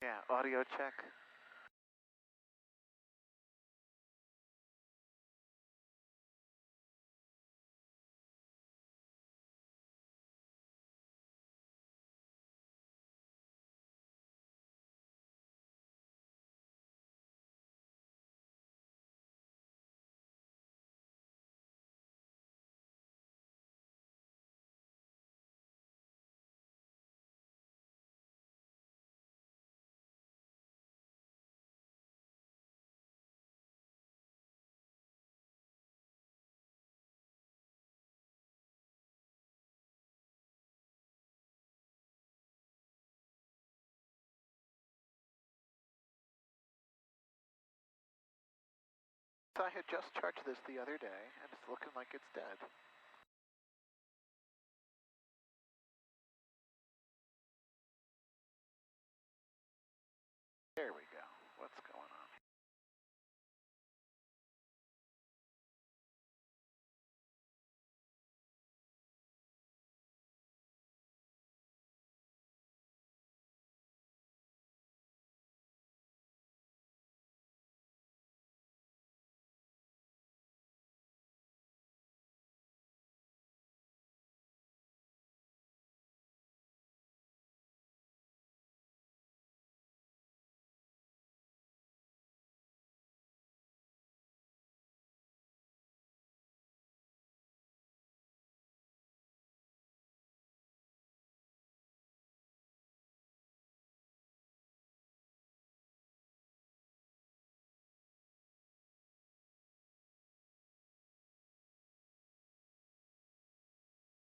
Yeah, audio check. So I had just charged this the other day, and it's looking like it's dead. There we go. What's going on?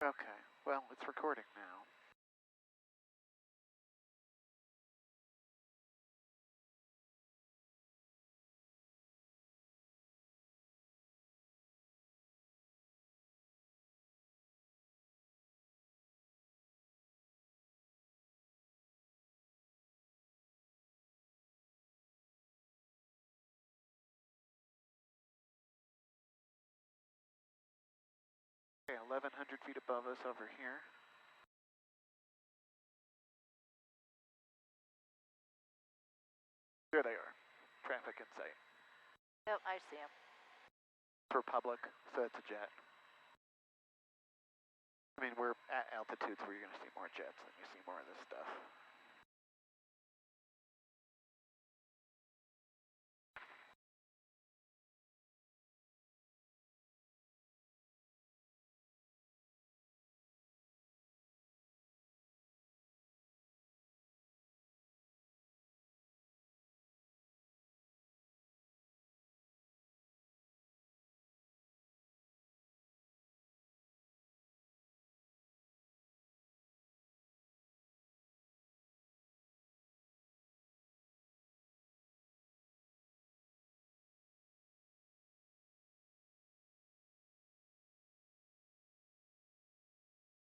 Okay, well, it's recording now. Okay, 1,100 feet above us over here. There they are. Traffic in sight. Yep, I see them. For public, so it's a jet. I mean, we're at altitudes where you're going to see more jets than you see more of this stuff.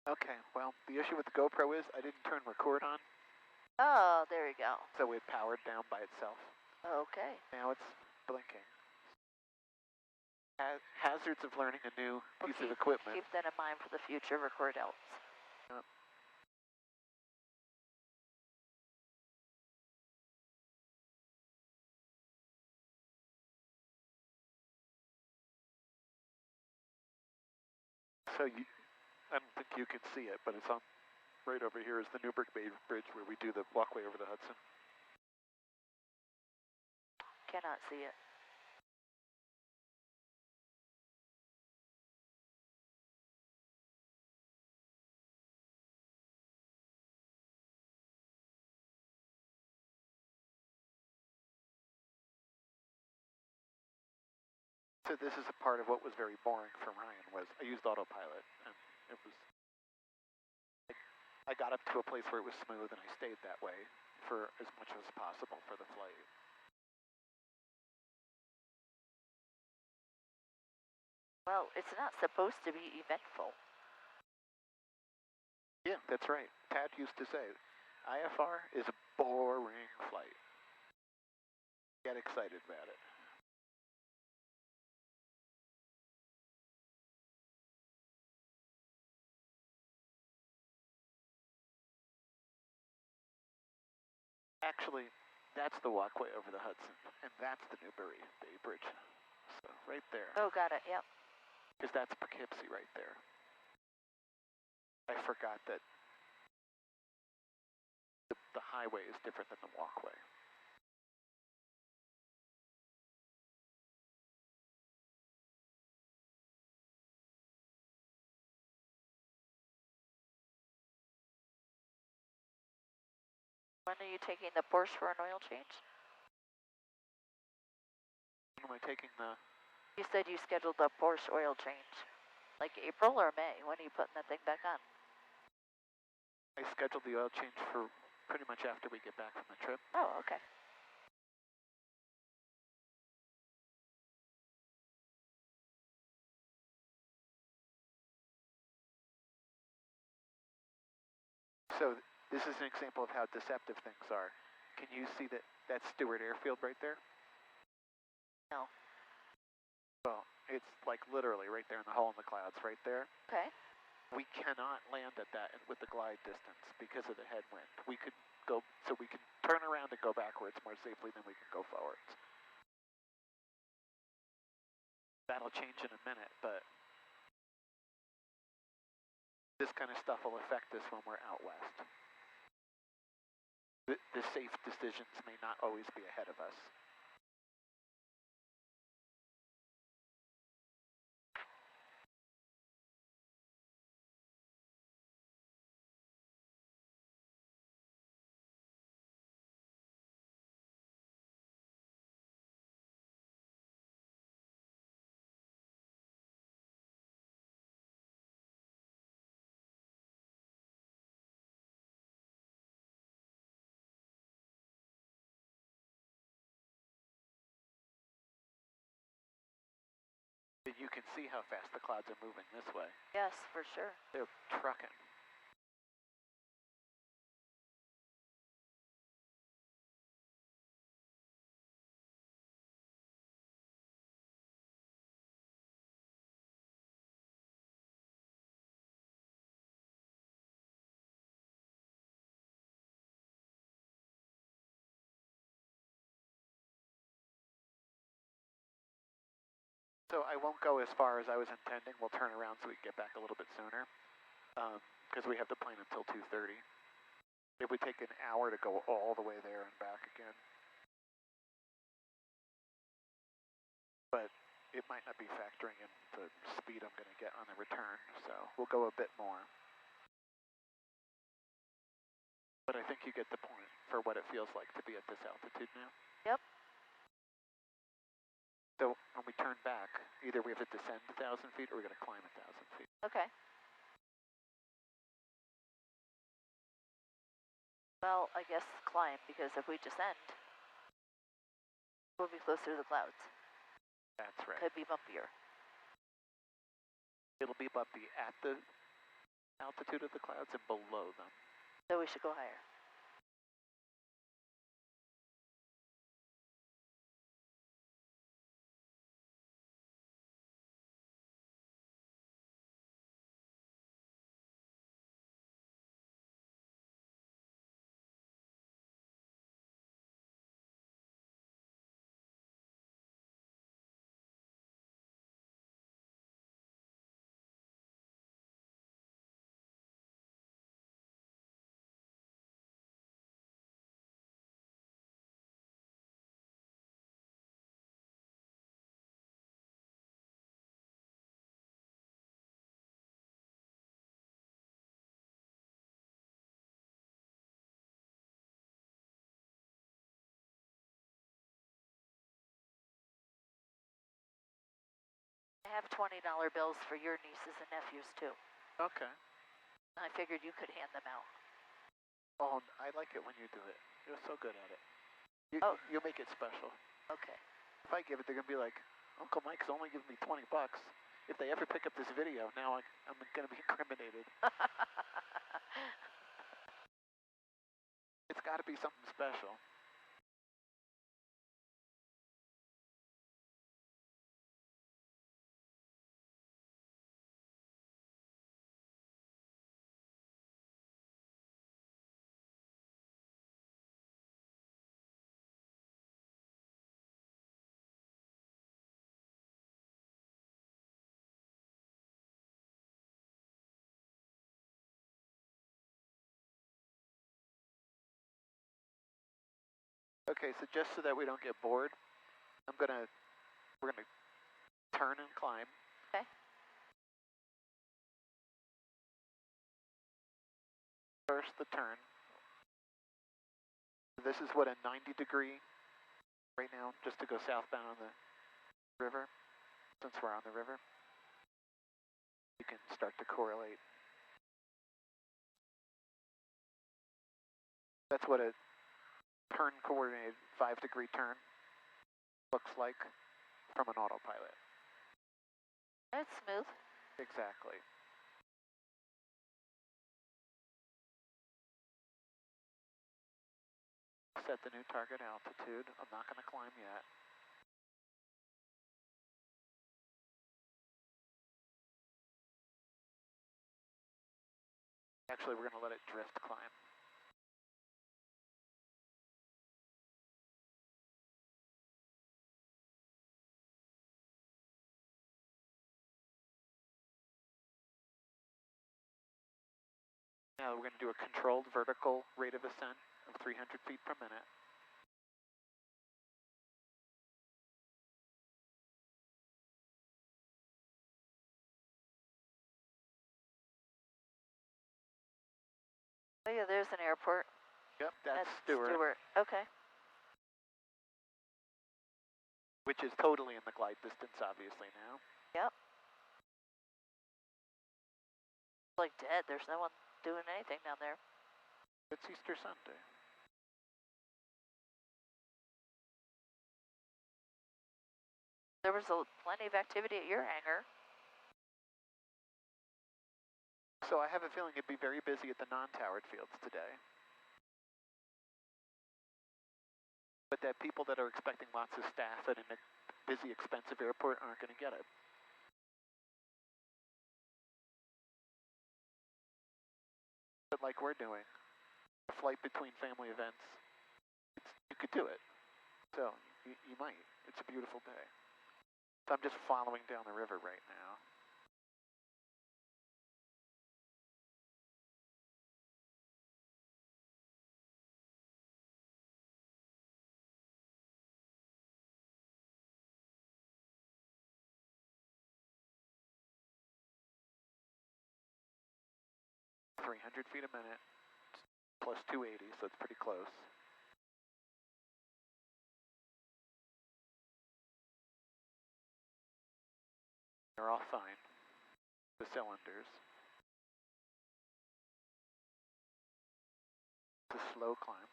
Okay, well, the issue with the GoPro is I didn't turn record on. Oh, there you go. So it powered down by itself. Okay. Now it's blinking. Hazards of learning a new piece of equipment. Keep that in mind for the future record outs. So I don't think you can see it, but it's on right over here is the Newburgh Bay Bridge where we do the walkway over the Hudson. Cannot see it. So this is a part of what was very boring for Ryan was I used autopilot and it was I got up to a place where it was smooth and I stayed that way for as much as possible for the flight. Well, it's not supposed to be eventful. Yeah, that's right. Tad used to say, IFR is a boring flight. Get excited about it. Actually, that's the walkway over the Hudson, and that's the Newbury Bay Bridge. So right there. Oh, got it, yep. Because that's Poughkeepsie right there. I forgot that the highway is different than the walkway. When are you taking the Porsche for an oil change? When am I taking the... You said you scheduled the Porsche oil change. Like April or May? When are you putting that thing back on? I scheduled the oil change for pretty much after we get back from the trip. Oh, okay. So this is an example of how deceptive things are. Can you see that that's Stewart Airfield right there? No. Well, it's like literally right there in the hole in the clouds right there. Okay. We cannot land at that with the glide distance because of the headwind. We could go, so we can turn around and go backwards more safely than we can go forwards. That'll change in a minute, but this kind of stuff will affect us when we're out west. The safe decisions may not always be ahead of us. You can see how fast the clouds are moving this way. Yes, for sure. They're trucking. So I won't go as far as I was intending. We'll turn around so we can get back a little bit sooner, because we have the plane until 2:30. It would take an hour to go all the way there and back again. But it might not be factoring in the speed I'm going to get on the return, so we'll go a bit more. But I think you get the point for what it feels like to be at this altitude now. Yep. So when we turn back, either we have to descend 1,000 feet or we're going to climb 1,000 feet. Okay. Well, I guess climb, because if we descend, we'll be closer to the clouds. That's right. Could be bumpier. It'll be bumpy at the altitude of the clouds and below them. So we should go higher. I have $20 bills for your nieces and nephews, too. Okay. I figured you could hand them out. Oh, I like it when you do it. You're so good at it. You make it special. Okay. If I give it, they're going to be like, Uncle Mike's only giving me 20 bucks. If they ever pick up this video, now I'm going to be incriminated. It's got to be something special. Okay, so just so that we don't get bored, we're gonna turn and climb. Okay. First, the turn. This is what, a 90-degree right now, just to go southbound on the river, since we're on the river. You can start to correlate. That's what a turn coordinated 5-degree turn looks like from an autopilot. That's smooth. Exactly. Set the new target altitude. I'm not going to climb yet. Actually, we're going to let it drift climb. Now we're going to do a controlled vertical rate of ascent of 300 feet per minute. Oh yeah, there's an airport. Yep, that's Stewart. Okay. Which is totally in the glide distance, obviously, now. Yep. It's like dead. There's no one doing anything down there. It's Easter Sunday. There was plenty of activity at your hangar. So I have a feeling it'd be very busy at the non-towered fields today. But that people that are expecting lots of staff at a busy, expensive airport aren't going to get it. But like we're doing, a flight between family events, you could do it. So you might. It's a beautiful day. So I'm just following down the river right now. .300 feet a minute, plus 280, so it's pretty close. They're all fine. The cylinders. It's a slow climb.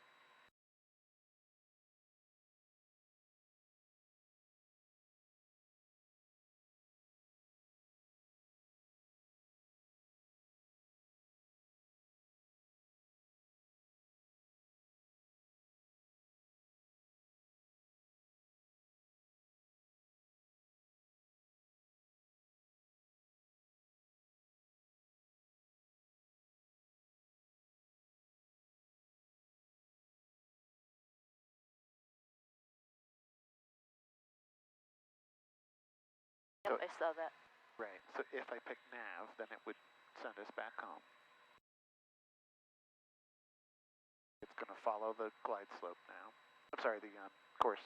Yep, I saw that. Right, so if I pick nav, then it would send us back home. It's going to follow the glide slope now. I'm sorry, the course.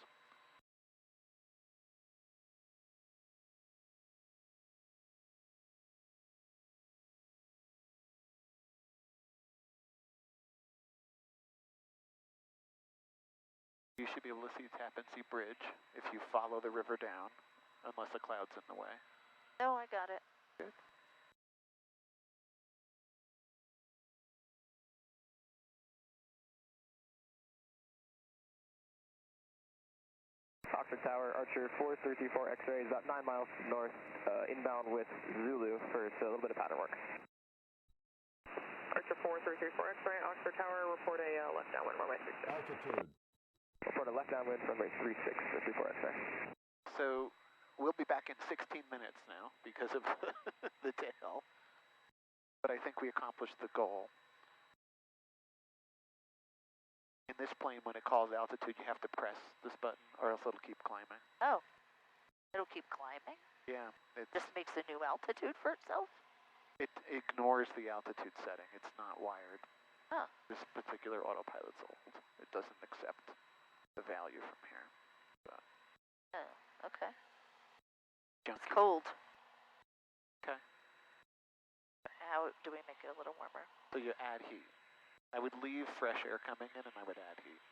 You should be able to see Tappan Zee Bridge if you follow the river down, unless a cloud's in the way. No, I got it. Good. Oxford Tower, Archer 4334 X-ray is about 9 miles north, inbound with Zulu for a little bit of pattern work. Archer 4334 X-ray, Oxford Tower, report a left downwind runway 36. Altitude. Report a left downwind runway 36 for 34 X-ray. So we'll be back in 16 minutes now because of the tail. But I think we accomplished the goal. In this plane, when it calls altitude, you have to press this button or else it'll keep climbing. Oh, it'll keep climbing? Yeah. Just makes a new altitude for itself? It ignores the altitude setting. It's not wired. Huh. This particular autopilot's old. It doesn't accept the value from here. But Oh, okay. It's junky. cold. Okay. How do we make it a little warmer? So you add heat. I would leave fresh air coming in, and I would add heat.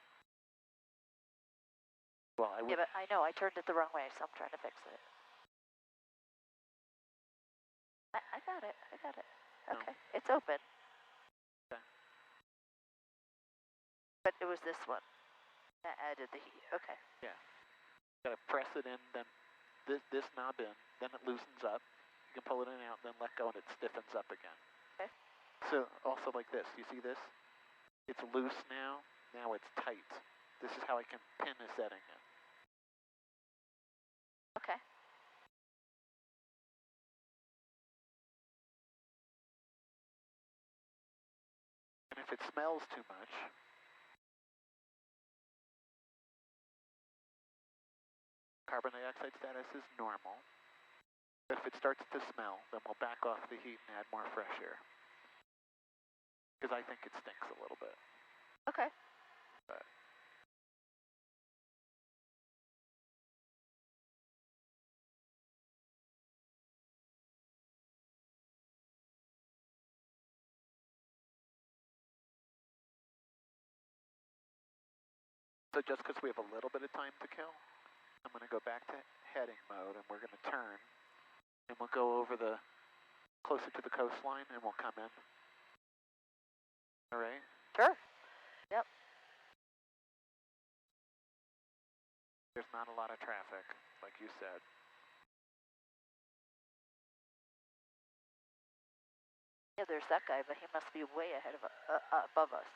Well, I would. Yeah, but I know, I turned it the wrong way, so I'm trying to fix it. I got it, I got it. No. Okay, it's open. Okay. But it was this one that added the heat, okay. Yeah. Gotta press it in, then this knob in, then it loosens up. You can pull it in and out, then let go, and it stiffens up again. Okay. So also like this, you see this? It's loose now, now it's tight. This is how I can pin a setting in. Okay. And if it smells too much, carbon dioxide status is normal. But if it starts to smell, then we'll back off the heat and add more fresh air. Because I think it stinks a little bit. Okay. But so just because we have a little bit of time to kill, I'm going to go back to heading mode, and we're going to turn, and we'll go over the closer to the coastline, and we'll come in. All right? Sure. Yep. There's not a lot of traffic, like you said. Yeah, there's that guy, but he must be way ahead of above us.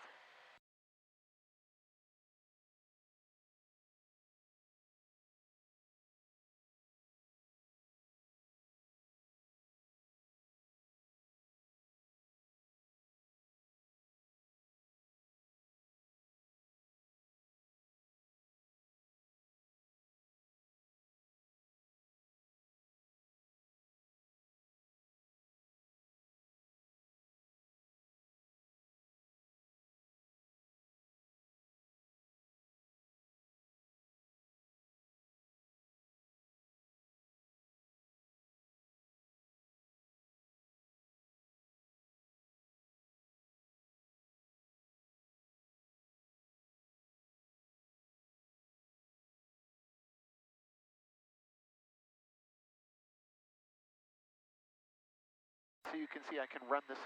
So you can see I can run this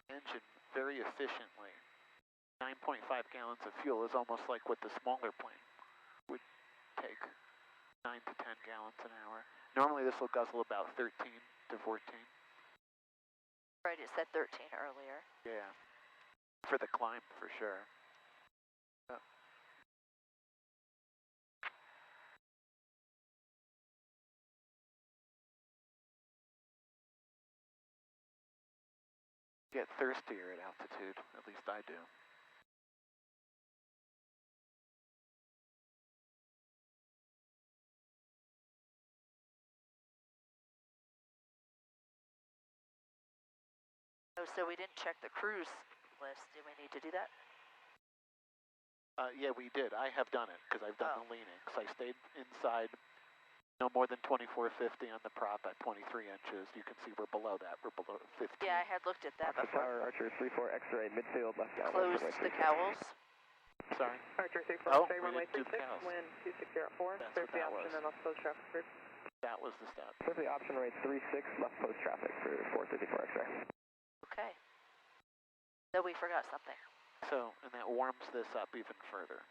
engine very efficiently. 9.5 gallons of fuel is almost like what the smaller plane would take, 9 to 10 gallons an hour. Normally this will guzzle about 13 to 14. Right, it said 13 earlier. Yeah, for the climb for sure. Get thirstier at altitude, at least I do. Oh, so we didn't check the cruise list. Do we need to do that? Yeah, we did. I have done it because I've done Oh. the leaning. So I stayed inside no more than 2450 on the prop at 23 inches. You can see we're below that. We're below 15. Yeah, I had looked at that Oxford before. Tower, Archer 34 X-ray, midfield, left down. Closed the cowls. Sorry? Archer 34 Oh, X-ray, we runway didn't do the 36, cows. wind 260 at 4. That's There's what the that option was. and I'll close traffic group. That was the step. Simply option rate 36, left post traffic for 434 X-ray. Okay. So we forgot something. So, and that warms this up even further.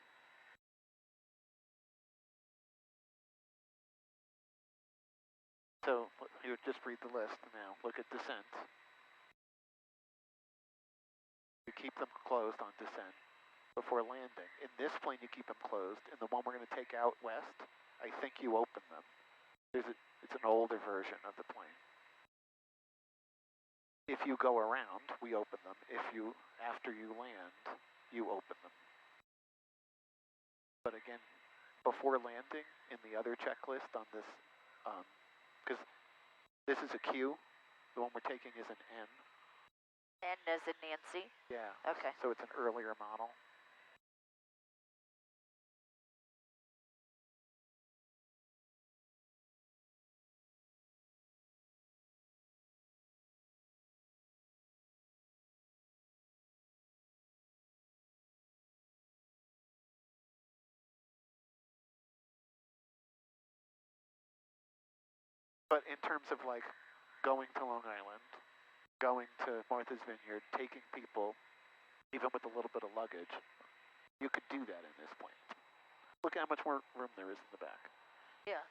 So, you just read the list now. Look at descent. You keep them closed on descent before landing. In this plane, you keep them closed. In the one we're going to take out west, I think you open them. It's an older version of the plane. If you go around, we open them. After you land, you open them. But again, before landing, in the other checklist on this, because this is a Q, the one we're taking is an N. N as in Nancy? Yeah. Okay. So it's an earlier model. But in terms of like going to Long Island, going to Martha's Vineyard, taking people, even with a little bit of luggage, you could do that in this plane. Look how much more room there is in the back. Yeah.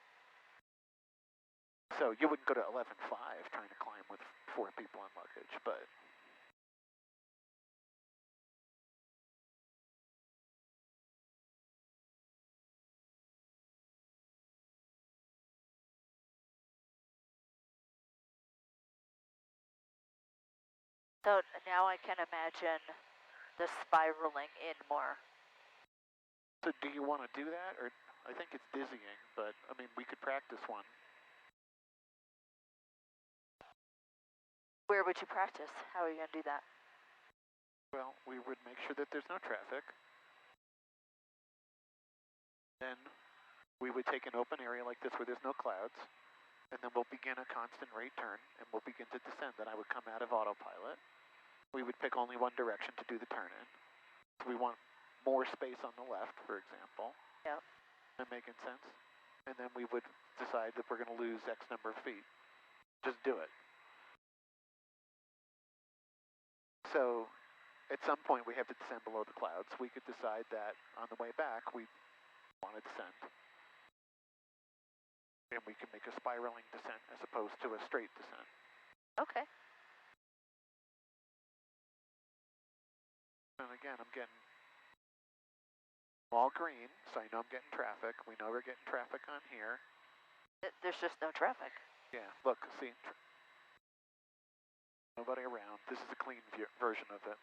So you wouldn't go to 11.5 trying to climb with 4 people on luggage, but So now I can imagine the spiraling in more. so do you want to do that? Or I think it's dizzying, but I mean, we could practice one. Where would you practice? How are you going to do that? Well, we would make sure that there's no traffic. Then we would take an open area like this where there's no clouds, and then we'll begin a constant rate turn, and we'll begin to descend. Then I would come out of autopilot. We would pick only one direction to do the turn-in. So we want more space on the left, for example. Yep. That making sense? And then we would decide that we're going to lose X number of feet. Just do it. So at some point we have to descend below the clouds. We could decide that on the way back we want to descend. And we can make a spiraling descent as opposed to a straight descent. Okay. And again, I'm getting all green, so I know I'm getting traffic. We know we're getting traffic on here. There's just no traffic. Yeah, look, see, nobody around. This is a clean version of it.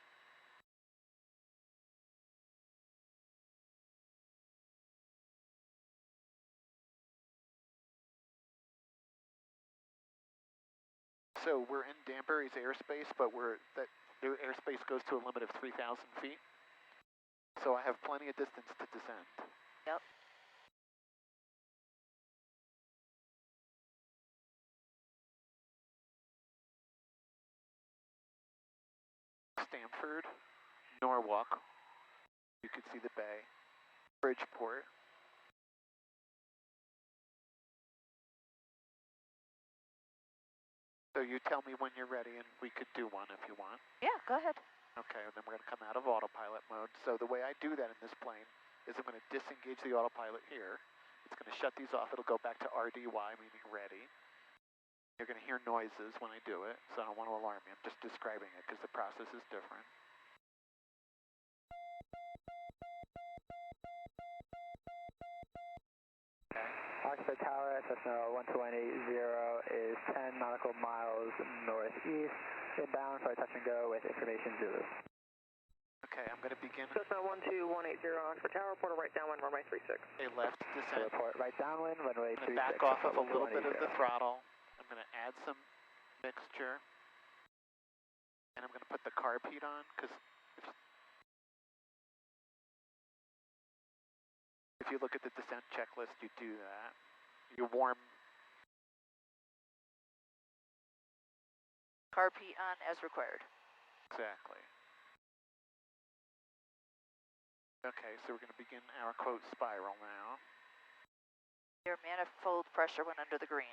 So we're in Danbury's airspace, but the airspace goes to a limit of 3,000 feet. So I have plenty of distance to descend. Yep. Stamford, Norwalk, you can see the bay, Bridgeport. So you tell me when you're ready and we could do one if you want. Yeah, go ahead. Okay, and then we're going to come out of autopilot mode. So the way I do that in this plane is I'm going to disengage the autopilot here. It's going to shut these off. It'll go back to RDY, meaning ready. You're going to hear noises when I do it, so I don't want to alarm you. I'm just describing it because the process is different. Oxford Tower, Cessna 120 is 10 nautical miles northeast, inbound for a touch and go with information Zulu. Okay, I'm going to begin Cessna 12180, Oxford Tower, report a right downwind, runway 36. a left descent. Report right downwind, runway 36. I'm going to back off of a little bit of the throttle. I'm going to add some mixture. And I'm going to put the carb heat on, because if you look at the descent checklist, you do that. You warm. Carb heat on as required. Exactly. Okay, so we're going to begin our quote spiral now. Your manifold pressure went under the green.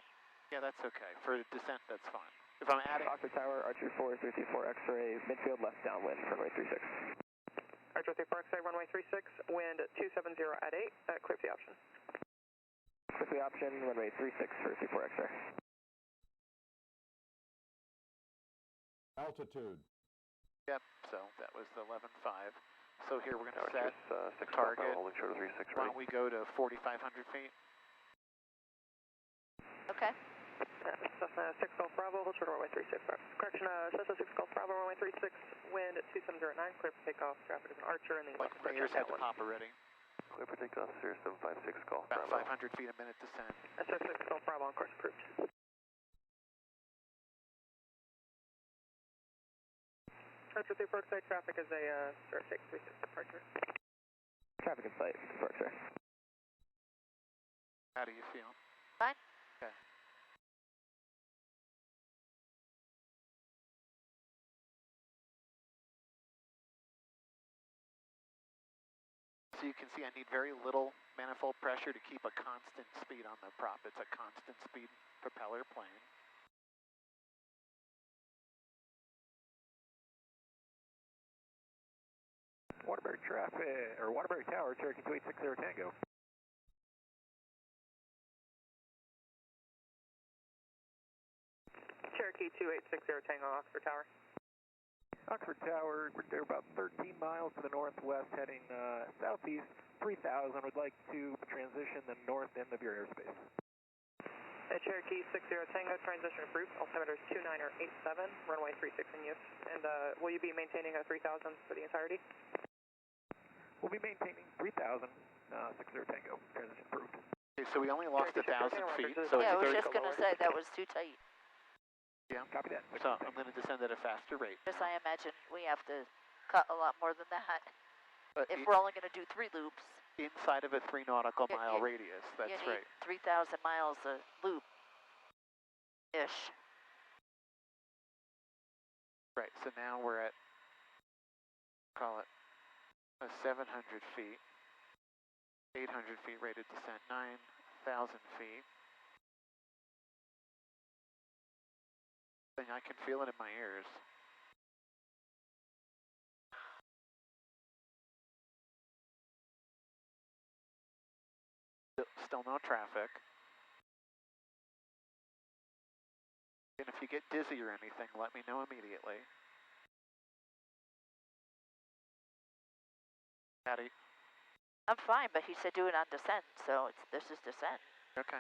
Yeah, that's okay. For descent, that's fine. If I'm adding... Oxford Tower, Archer 4, 334 X-ray, midfield left downwind, runway 36. Archer 34 X-ray, runway 36, wind 270 at 8, clear for the option. Clear for the option, runway 36 for 34 X-ray. Altitude. Yep, so that was the 11.5. So here we're going to set the target. Why don't we go to 4,500 feet? Okay. Cessna 6 Golf Bravo, hold short runway 36. Correction, Cessna 6 Golf Bravo, runway 36, wind at 270 at 9, clear for takeoff, traffic is an Archer, and then Like my ears had to pop already. Clear for takeoff, 0756 Golf About 500 feet a minute descent. Cessna 6 Golf Bravo, on course approved. Archer 34 X-ray, traffic is a start take 36 departure. Traffic in sight, 34 X-ray. How do you feel? Fine. Okay. So you can see I need very little manifold pressure to keep a constant speed on the prop. It's a constant speed propeller plane. Waterbury traffic, or Waterbury Tower, Cherokee 2860 Tango. Cherokee 2860 Tango, Oxford Tower. Oxford Tower, we're about 13 miles to the northwest, heading southeast, 3000. Would like to transition the north end of your airspace. Cherokee 60 Tango, transition approved. Altimeter is 2987, runway 36 in use. And will you be maintaining a 3000 for the entirety? We'll be maintaining 3000, 60 Tango, transition approved. Okay, so we only lost 1,000 feet. So yeah, I was just going to say that was too tight. Yeah, copy that. So I'm going to descend at a faster rate. Because I imagine we have to cut a lot more than that. But if we're only going to do 3 loops. Inside of a 3 nautical mile radius, that's you need right. 3,000 miles a loop-ish. Right, so now we're at, call it, 700 feet, 800 feet rated descent, 9,000 feet. I can feel it in my ears. Still no traffic. And if you get dizzy or anything, let me know immediately. Patty? I'm fine, but he said do it on descent, so this is descent. Okay.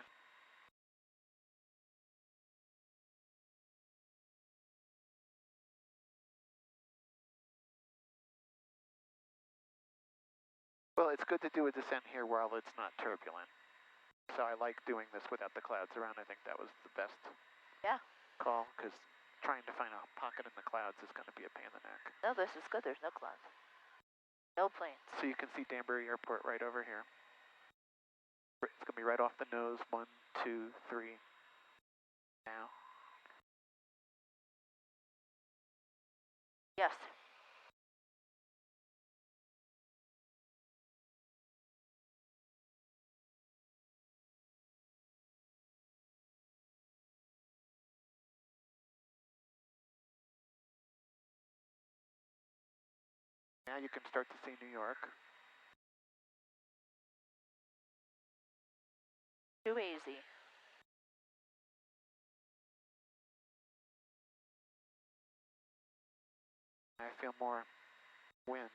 Well, it's good to do a descent here while it's not turbulent. So I like doing this without the clouds around. I think that was the best call, because trying to find a pocket in the clouds is going to be a pain in the neck. No, this is good. There's no clouds. No planes. So you can see Danbury Airport right over here. It's going to be right off the nose. 1, 2, 3. Now. Yes. Now you can start to see New York. Too easy. I feel more wind.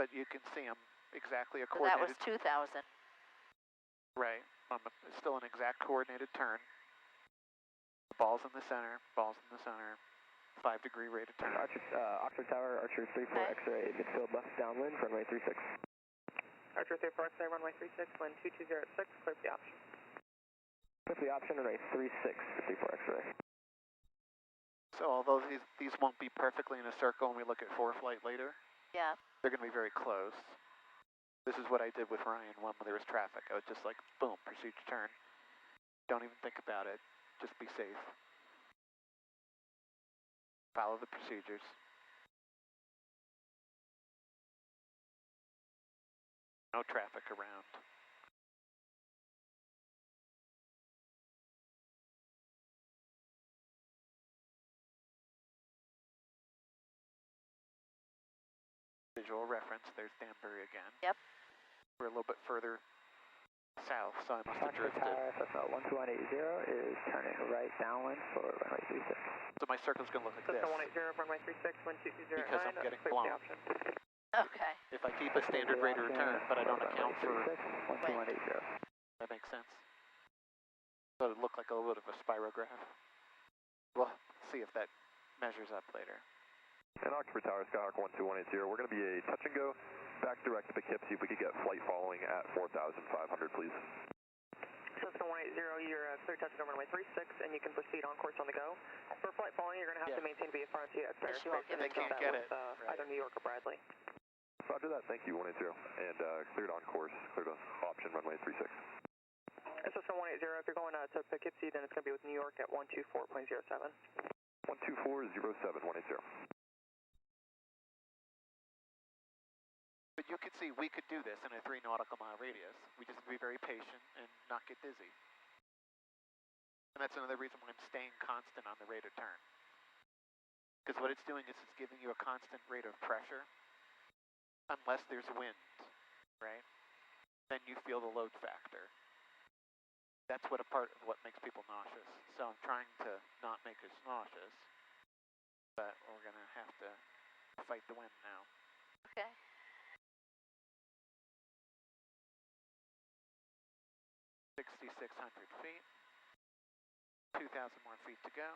But you can see them exactly a So that was coordinated. 2,000. Right. It's still an exact coordinated turn. Ball's in the center. Ball's in the center. 5-degree rate of turn. Oxford Tower, Archer 34 X-ray, midfield left downwind, runway 36. Archer 34 X-ray, runway 36, wind 2206, clear for the option. Clear for the option, runway 36, 34 X-ray. So although these won't be perfectly in a circle when we look at flight later, Yeah. they're going to be very close. This is what I did with Ryan when there was traffic. I was just like, boom, procedure turn. Don't even think about it. Just be safe. Follow the procedures. No traffic around. Visual reference, there's Danbury again. Yep. We're a little bit further south, so I must have drifted. Cessna 12180 is turning right downwind for runway 36. So my circle's going to look like this. Cessna 180, runway 36, wind 2209, Because I'm getting clear for blown. the option. Okay. If I keep a standard rate of return, but I don't account for... 12180. That makes sense. So it'd look like a little bit of a spirograph. We'll see if that measures up later. And Oxford Tower, Skyhawk 12180, we're going to be a touch and go back direct to Poughkeepsie. If we could get flight following at 4,500, please. Cessna 180, you're clear touching over runway 36, and you can proceed on course on the go. For flight following, you're going to have to maintain VFR until you expire She won't space, give and it then to get them. that with either New York or Bradley. Roger that, thank you, 180, and cleared on course, cleared on option runway 36. Cessna 180, if you're going to Poughkeepsie, then it's going to be with New York at 124.07. 124.07, 180. But you could see we could do this in a 3 nautical mile radius. We just have to be very patient and not get dizzy. And that's another reason why I'm staying constant on the rate of turn. Because what it's doing is it's giving you a constant rate of pressure, unless there's wind, right? Then you feel the load factor. That's what a part of what makes people nauseous. So I'm trying to not make us nauseous, but we're gonna have to fight the wind now. Okay. $6,600 feet, 2,000 more feet to go.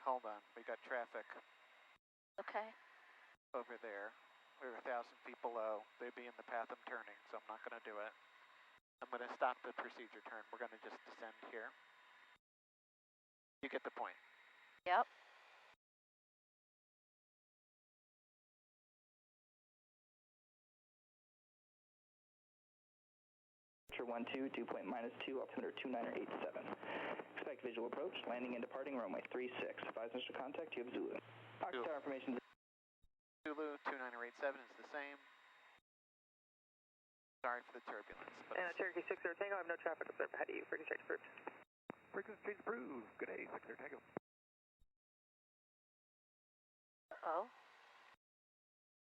Hold on, we got traffic Okay. over there. We're 1,000 feet below. They'd be in the path I'm turning, so I'm not going to do it. I'm going to stop the procedure turn. We're going to just descend here. You get the point. Yep. Departure 12, dew point -2, altimeter 2987. Expect visual approach, landing and departing runway 36. Advise Mr. Contact, you have Zulu. Oxstar information. Zulu 2987 is the same. Sorry for the turbulence. But And Cherokee 60 Tango, I have no traffic observed ahead of you. Frequency change approved. Frequency change approved. Good day, 60 Tango. Oh.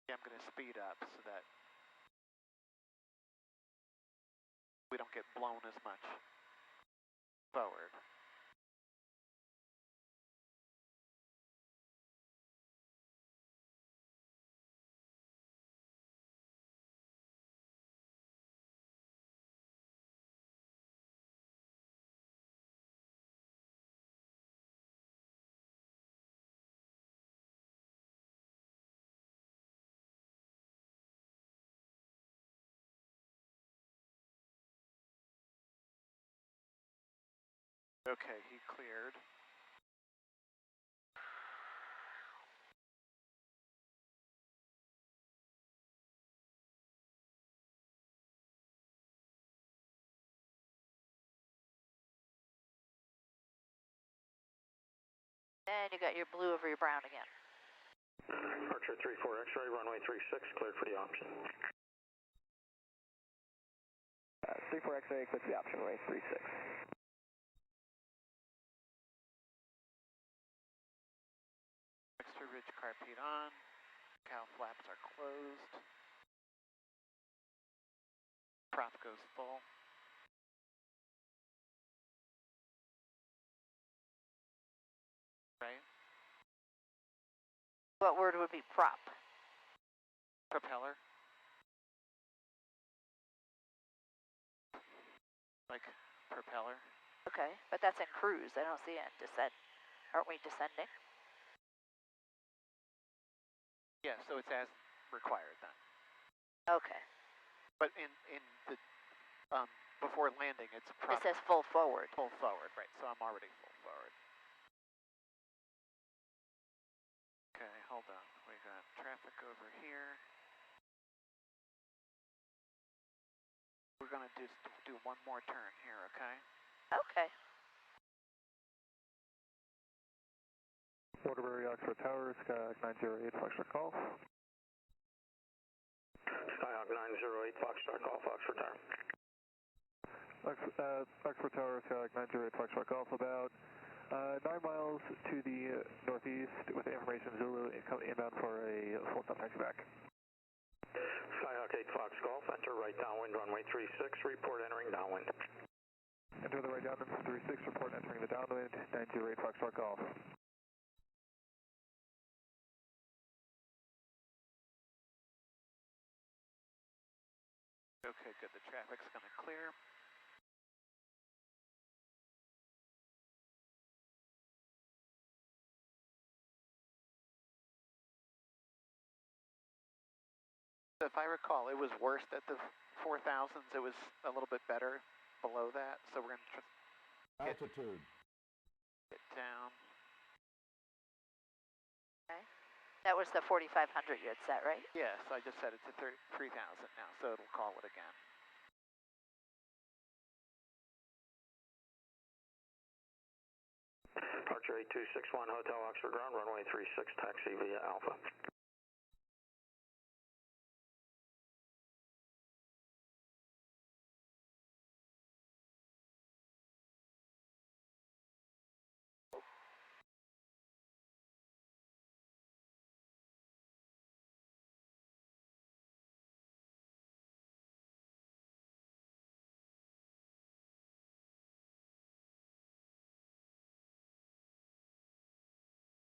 yeah, I'm going to speed up so that we don't get blown as much forward. Okay, he cleared. And you got your blue over your brown again. Departure 34 X-ray, runway 36, cleared for the option. 34 X-ray, clear for the option, runway 36. Extra ridge carpet on. Cow flaps are closed. Prop goes full. Right? What word would be prop? Propeller. Like propeller. Okay, but that's in cruise. I don't see it in descent. Aren't we descending? Yeah, so it's as required then. Okay. But in the before landing, it's It says full forward. full forward, right? So I'm already full forward. Okay, hold on. We got traffic over here. We're gonna just do one more turn here, okay? Okay. Waterbury, Oxford Tower, Skyhawk 908, Foxtrot Golf. Skyhawk 908, Foxtrot Golf, Oxford Tower. Oxford Tower, Skyhawk 908, Foxtrot Golf, about 9 miles to the northeast with information Zulu inbound for a full stop taxi back. Skyhawk 8 Fox Golf, enter right downwind, runway 36, report entering downwind. Enter the right downwind 36, report entering the downwind, 908 Foxtrot Golf. Okay, good. The traffic's gonna clear. if I recall, it was worse at the 4000s. It was a little bit better below that. So we're going to altitude. Get down. Okay. That was the 4500 you had set, right? Yes, I just set it to 3,000 now, so it'll call it again. Departure 8261 Hotel Oxford Ground, runway 36, taxi via Alpha.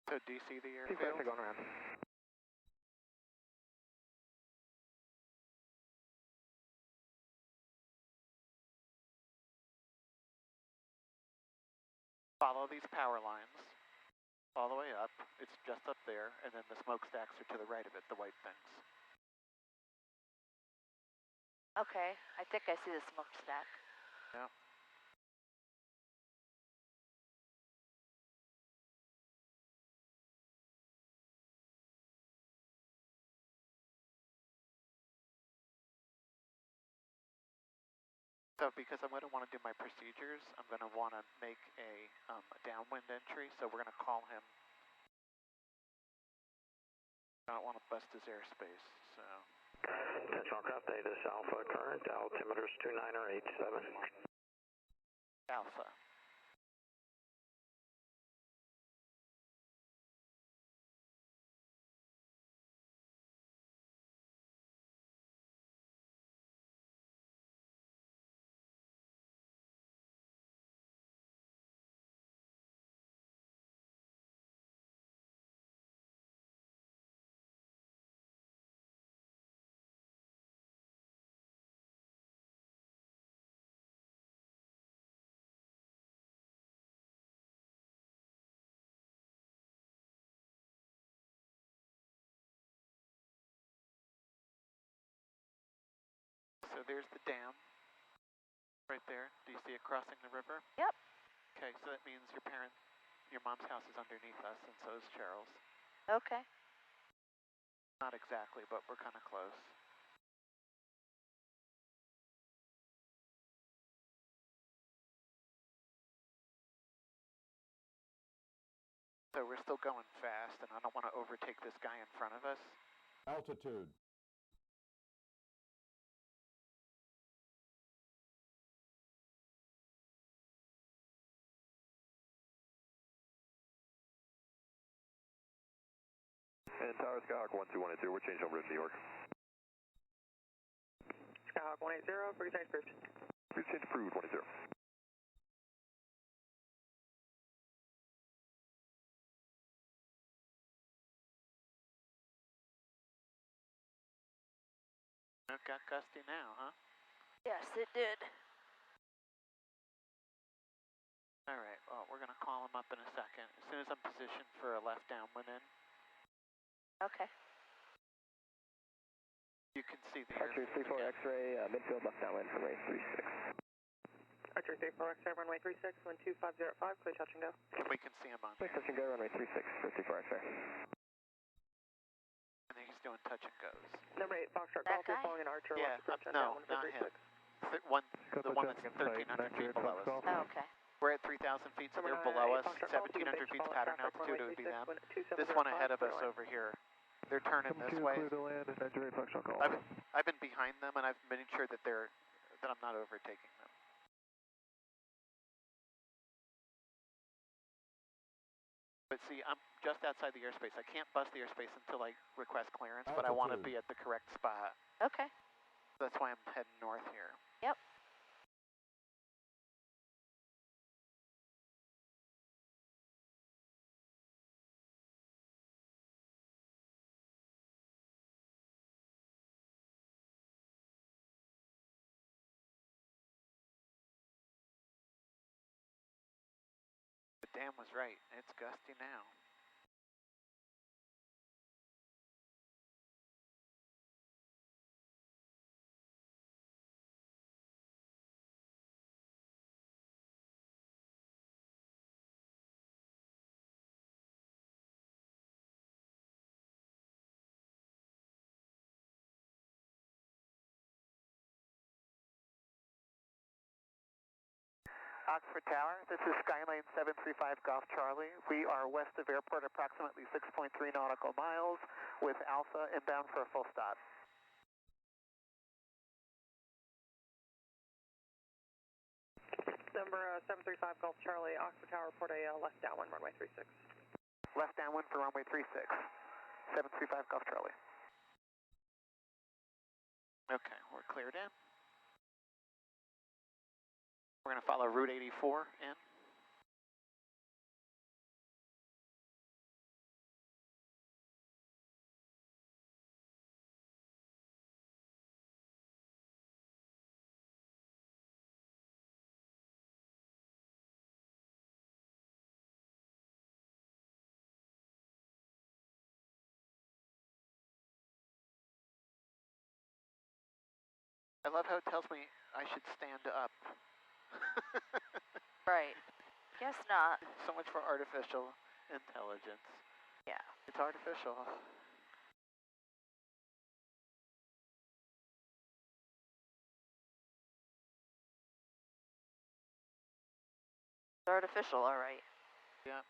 So do you see the airfield? Going around. Follow these power lines all the way up. It's just up there, and then the smokestacks are to the right of it, the white things. Okay, I think I see the smokestack. Yeah. So because I'm going to want to do my procedures, I'm going to want to make a downwind entry, so we're going to call him. I don't want to bust his airspace, so. Attention aircraft, Davis Alpha, current altimeter's 2987. Alpha. So there's the dam, right there. Do you see it crossing the river? Yep. Okay, so that means your mom's house is underneath us, and so is Cheryl's. Okay. Not exactly, but we're kind of close. So we're still going fast, and I don't want to overtake this guy in front of us. Altitude. And Tower Skyhawk 12182, we're changing over to New York. Skyhawk 180, free change approved. Free change approved, 180. It got gusty now, huh? Yes, it did. All right, well, we're going to call him up in a second. As soon as I'm positioned for a left downwind in. Okay. You can see the Archer 34 X-ray, midfield left downwind from runway 36. Archer 34 X-ray, runway 36, wind 2505, clear touch and go. We can see him on Clear touch and go, runway 36, 54 X-ray. and then he's doing touch and goes. Number 8, Foxtrot That Golf, you're guy? following an Archer. Yeah, no, not him. The one that's 1,300 feet below us. Oh, okay. We're at 3,000 feet, so they're below us. 1,700 feet pattern altitude, it would be them. This one ahead of us over here. They're turning this way. I've been behind them, and I've made sure that I'm not overtaking them. But see, I'm just outside the airspace. I can't bust the airspace until I request clearance, but I want to be at the correct spot. Okay. That's why I'm heading north here. Yep. The dam was right. It's gusty now. Oxford Tower, this is Skylane 735 Golf Charlie. We are west of airport, approximately 6.3 nautical miles, with Alpha inbound for a full stop. Number 735 Golf Charlie, Oxford Tower, report a left downwind, runway 36. Left downwind for runway 36, 735 Golf Charlie. Okay, we're cleared in. We're going to follow Route 84 in. I love how it tells me I should stand up. Right. Guess not. So much for artificial intelligence. Yeah. It's artificial. It's artificial, all right. Yeah.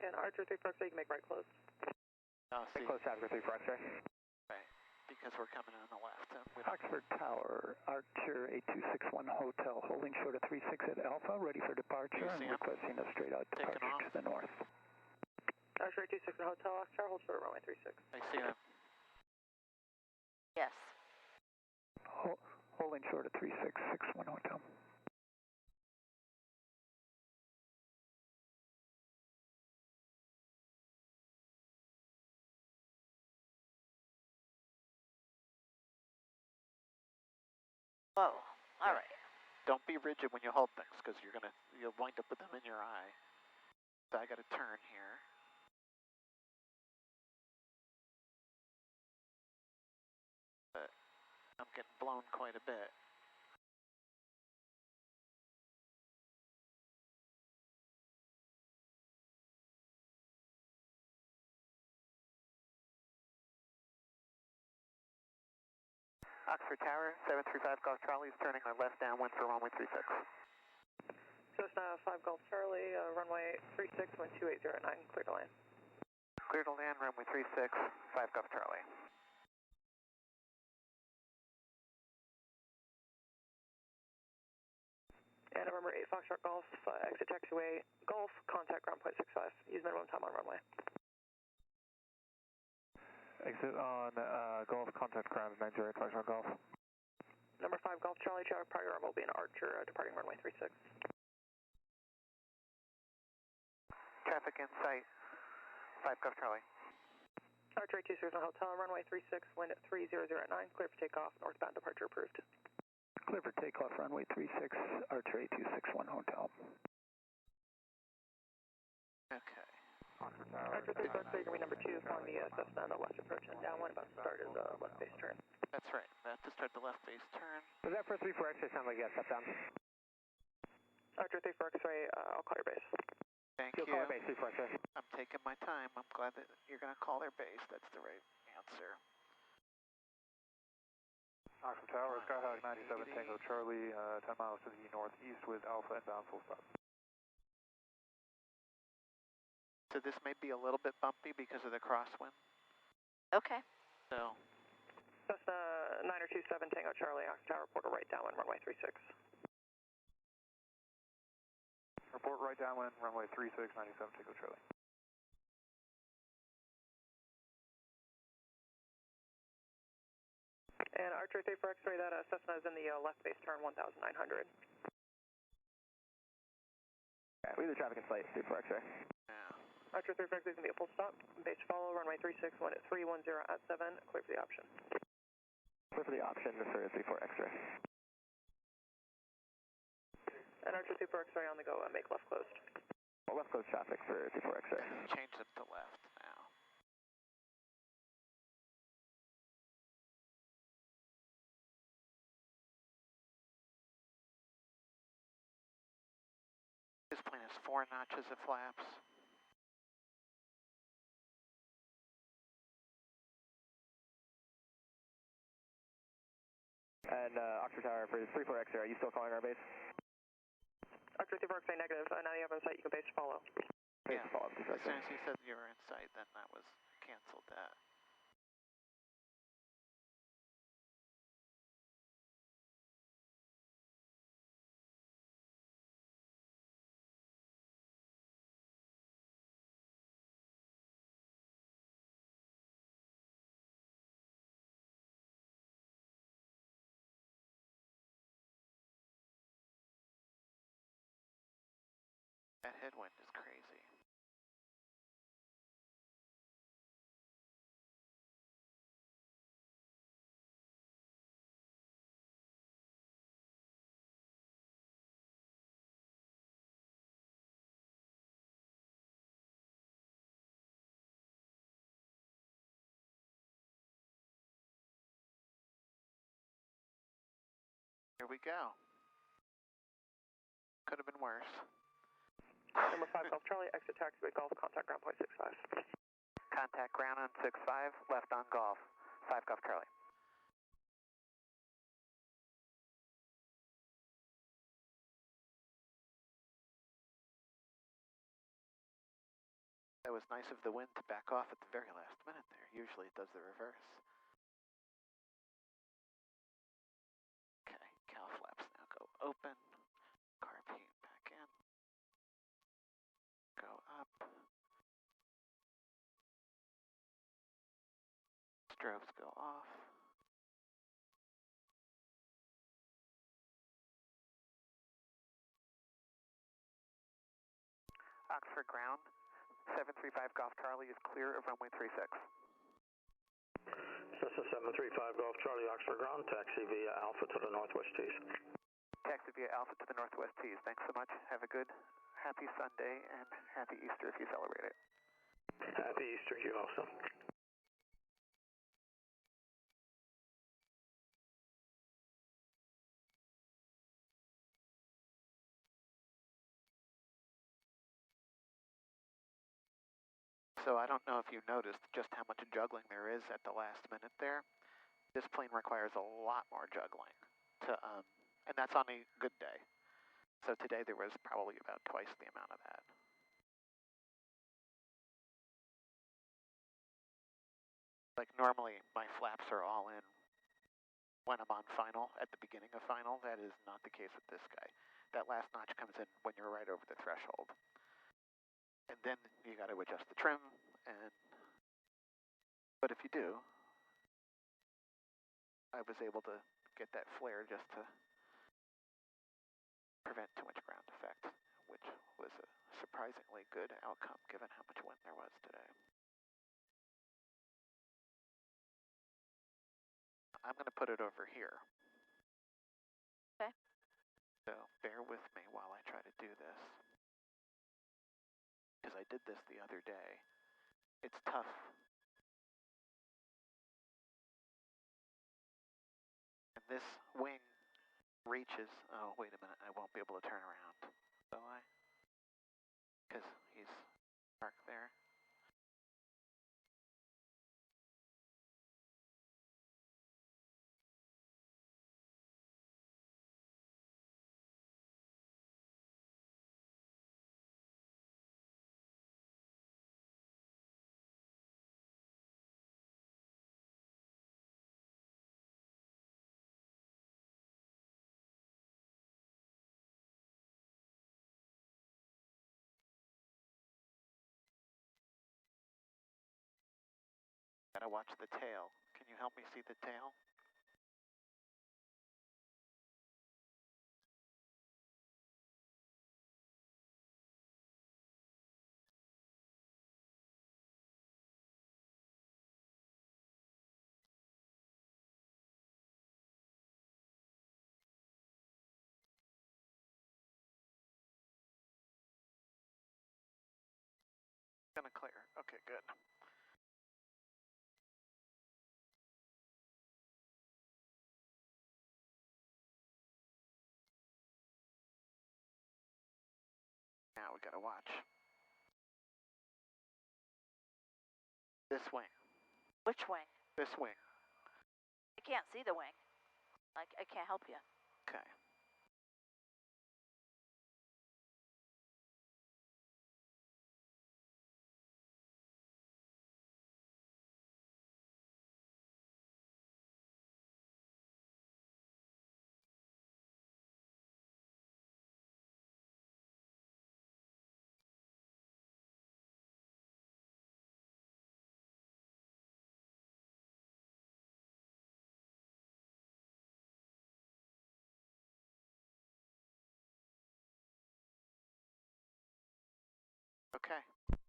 And Archer 3 for X-ray, you can make right close. Oh, see. Close traffic 3 for X-ray. Right. Because we're coming on the left. Oxford Tower, Archer 8261 Hotel, holding short of 36 at Alpha, ready for departure and requesting a straight out departure to the north. Archer 826 Hotel, Oxford Tower, hold short of runway 36. I see them. Yes. Holding short of 3661 Hotel. Whoa. All right. Don't be rigid when you hold things, because you'll wind up with them in your eye. So I got to turn here. But I'm getting blown quite a bit. Oxford Tower, 735 Golf Charlie is turning our left downwind for runway 36. Cessna 5 Golf Charlie, runway 36, wind 2809, clear to land. Clear to land, runway 36, 5 Golf Charlie. And November 8 Foxtrot Golf, exit taxiway, Golf, contact ground point 65. Use minimum time on runway. Exit on Golf, contact ground 90 Foxtrot Golf. Number 5 Golf Charlie, traffic prior will be an Archer, departing runway 36. Traffic in sight, 5 Golf Charlie. Archer 826 Hotel, runway 36, wind at 3009, clear for takeoff, northbound departure approved. Clear for takeoff, runway 36, Archer 8261 Hotel. Okay. Archer 3 for X-ray, number 2, following the Cessna on the left approach and downwind, about to start his left base turn. That's right, about to start the left base turn. Was that for 3 for X-ray? Sound like you got stepped down. Archer 3 for X-ray, I'll call your base. Thank You'll you. call base 3 for X-ray. I'm taking my time. I'm glad that you're going to call their base. That's the right answer. Oxford Tower, Skyhawk 97 Tango Charlie, 10 miles to the northeast with Alpha inbound full stop. So this may be a little bit bumpy because of the crosswind. Okay. So. Cessna 927 Tango Charlie, Oxford Tower, report a right downwind, runway 36. Report right downwind, runway 36, 97 Tango Charlie. And Archer 3 for X-ray, that Cessna is in the left base turn, 1900. Okay, we have the traffic in sight, 3 for X-ray. Yeah. Archer 3 for X-ray is going to be a full stop. Base follow, runway 36, wind at 310 at 7, clear for the option. Clear for the option for 3 for X-ray. And Archer 2 for X-ray on the go, make left closed. Well, left close traffic for 3 for X-ray. Change them to left now. This plane has 4 notches of flaps. And Oxford Tower for 34 X-ray, are you still calling our base? Oxford 34 X-ray negative. Now you have on site, you can base follow. Yeah, as soon as you said you were in sight, then that was canceled that. That headwind is crazy. Here we go. Could have been worse. Number 5 Golf Charlie, exit taxiway Golf, contact ground point 65. Contact ground on 65, left on Golf, 5 Golf Charlie. That was nice of the wind to back off at the very last minute there. Usually it does the reverse. Okay, cow flaps now go open. Carb heat back in. Go up. Strobes go off. Oxford ground, 735 Golf Charlie is clear of runway 36. Cessna 735 Golf Charlie, Oxford ground, taxi via Alpha to the northwest tees. Taxi via Alpha to the northwest tees. Thanks so much. Have a good, happy Sunday, and happy Easter if you celebrate it. Happy Easter, you also. So I don't know if you noticed just how much juggling there is at the last minute there. This plane requires a lot more juggling to, and that's on a good day. So today there was probably about twice the amount of that. Like normally my flaps are all in when I'm on final, at the beginning of final. That is not the case with this guy. That last notch comes in when you're right over the threshold. And then you got to adjust the trim, but if you do, I was able to get that flare just to prevent too much ground effect, which was a surprisingly good outcome given how much wind there was today. I'm going to put it over here. Okay. So bear with me while I try to do this. Because I did this the other day. It's tough. And this wing reaches, oh wait a minute, I won't be able to turn around, will I? Because he's parked there. Gotta watch the tail. Can you help me see the tail? Gonna clear. Okay, good. Now we gotta watch this wing. Which wing? This wing. I can't see the wing. I can't help you. Okay. Okay.